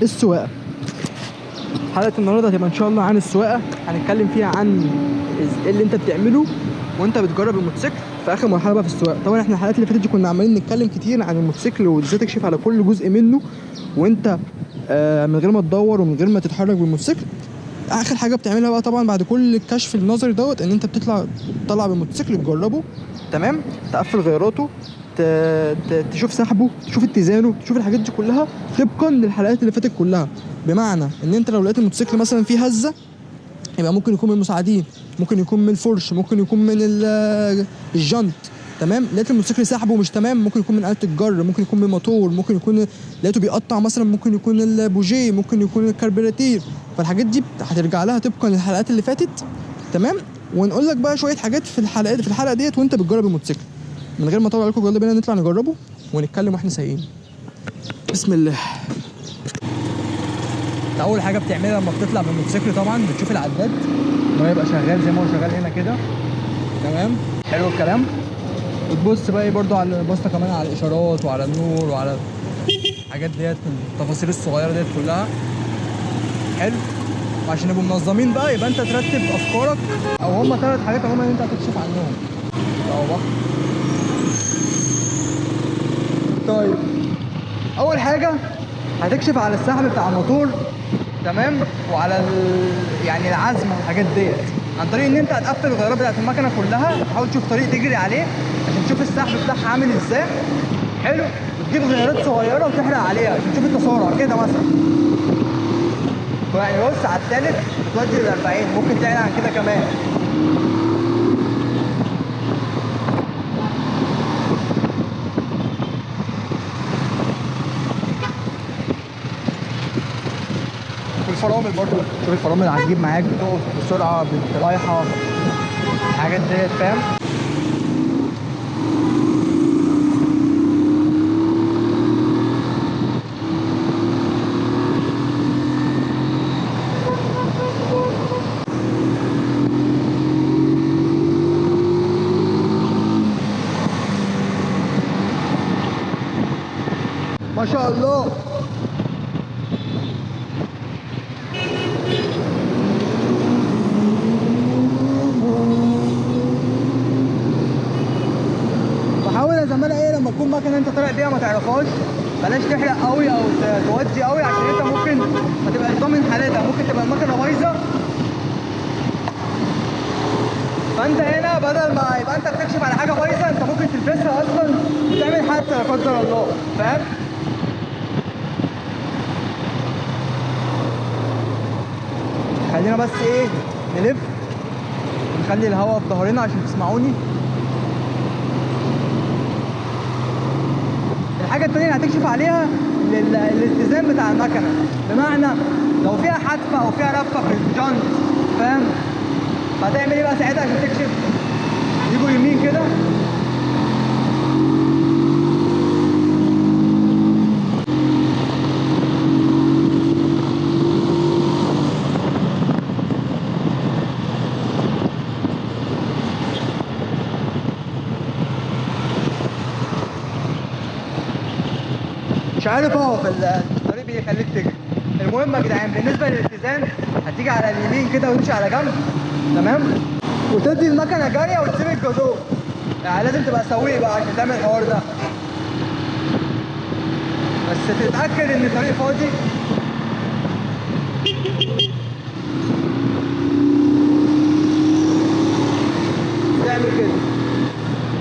السواقه. حلقه النهارده هتبقى ان شاء الله عن السواقه، هنتكلم فيها عن ايه اللي انت بتعمله وانت بتجرب الموتوسيكل في اخر مرحله بقى في السواقه. طبعا احنا الحلقات اللي فاتت دي كنا عمالين نتكلم كتير عن الموتوسيكل وازاي تكشف على كل جزء منه وانت من غير ما تدور ومن غير ما تتحرك بالموتوسيكل. اخر حاجه بتعملها بقى طبعا بعد كل الكشف النظري دوت ان انت تطلع بالموتوسيكل تجربه، تمام، تقفل غياراته، تشوف سحبه، تشوف اتزانه، تشوف الحاجات دي كلها طبقا للحلقات اللي فاتت كلها. بمعنى ان انت لو لقيت الموتوسيكل مثلا فيه هزه يبقى ممكن يكون من المساعدين، ممكن يكون من الفرش، ممكن يكون من الجنط، تمام. لقيت الموتوسيكل سحبه مش تمام ممكن يكون من آلة الجر، ممكن يكون من الموتور، ممكن يكون لقيته بيقطع مثلا، ممكن يكون البوجيه، ممكن يكون الكربيراتير. فالحاجات دي هترجع لها طبقا للحلقات اللي فاتت، تمام. ونقول لك بقى شويه حاجات في الحلقه ديت وانت بتجرب الموتوسيكل. من غير ما اطول عليكم يلا بينا نطلع نجربه ونتكلم واحنا سايقين. بسم الله. اول حاجه بتعملها لما بتطلع بالموتوسيكل طبعا بتشوف العداد ان هو يبقى شغال زي ما هو شغال هنا كده، تمام، حلو الكلام. وتبص بقى ايه برده على بصه كمان على الاشارات وعلى النور وعلى الحاجات ديت، التفاصيل الصغيره ديت كلها، حلو. وعشان نبقوا منظمين بقى يبقى انت ترتب افكارك، او هم 3 حاجات عموما انت هتكشف عنهم. اهو. طيب اول حاجه هتكشف على السحب بتاع الموتور، تمام، وعلى يعني العزم والحاجات ديت عن طريق ان انت هتقفل الغيارات بتاعت المكنه كلها، تحاول تشوف طريق تجري عليه عشان تشوف السحب بتاعها عامل ازاي، حلو. وتجيب غيارات صغيره وتحرق عليها عشان تشوف التسارع كده مثلا. يعني بص على الثالث بتودي ل 40، ممكن تعلى عن كده كمان. الفرامل برضه شوف الفرامل هتجيب معاك بتقف بسرعه رايحه الحاجات ديت، فاهم. ما شاء الله. بحاول زمان ايه لما تكون مكنه انت طالع بيها ما تعرفهاش بلاش تحرق قوي او تودي قوي، عشان انت ممكن ما تبقاش ضامن حالتها، ممكن تبقى المكنه بايظه. فانت هنا بدل ما يبقى انت بتكشف على حاجه بايظه انت ممكن تلبسها اصلا وتعمل حادثه لا قدر الله، فاهم. خلينا بس ايه نلف نخلي الهواء في ظهرنا عشان تسمعوني. الحاجه الثانيه اللي هتكشف عليها الاتزان بتاع المكنه، بمعنى لو فيها حدفه او فيها رفه في الجنط، فاهم. فهتعمل ايه بقى ساعتها عشان تكشف؟ يجوا يمين كده مش عارف اقف الطريق بيخليك تجري. المهم يا جدعان بالنسبه للاتزان هتيجي على اليمين كده وتمشي على جنب، تمام، وتدي المكنه جاريه وتسيب الجازوه. يعني لازم تبقى سويق بقى عشان تعمل الحوار ده، بس تتاكد ان الطريق فاضي. تعمل كده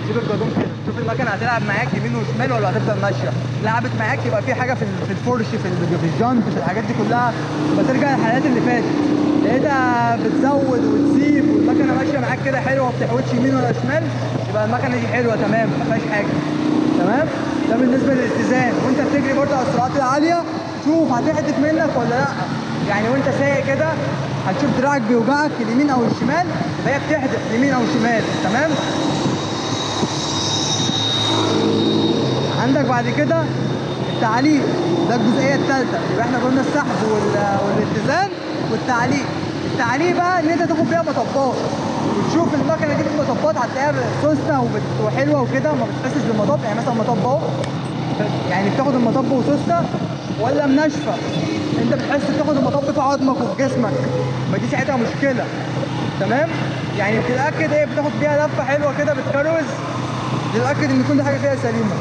سيب الجدون كده، شوف المكنه هتلعب معاك يمين وشمال ولا هتفضل ماشيه. لعبت معاك يبقى في حاجه في الفرش في الجنط في الحاجات دي كلها، يبقى ترجع للحلقات اللي فاتت لقيتها بتزود وتسيب والمكنه ماشيه معاك كده حلوه وما بتحودش يمين ولا شمال، يبقى المكنه دي حلوه تمام ما فيهاش حاجه، تمام. ده بالنسبه للاتزان. وانت بتجري برضه على السرعات العاليه شوف هتحدف منك ولا لا. يعني وانت سايق كده هتشوف دراعك بيوجعك اليمين او الشمال فهي بتحدف يمين او شمال، تمام. عندك بعد كده التعليق، ده الجزئيه الثالثه. يبقى احنا قلنا السحب والاتزان والتعليق. التعليق بقى ان انت تاخد بيها مطبات وتشوف المكنه دي في المطبات هتلاقيها سوسته وحلوه وكده ما بتحسش بالمطب. يعني مثلا مطب اهو يعني بتاخد المطب وسوسته ولا منشفه؟ انت بتحس بتاخد المطب في عظمك وفي جسمك، ما دي ساعتها مشكله. تمام؟ يعني بتتاكد ايه، بتاخد بيها لفه حلوه كده بتكروز، تتاكد ان كل حاجه فيها سليمه.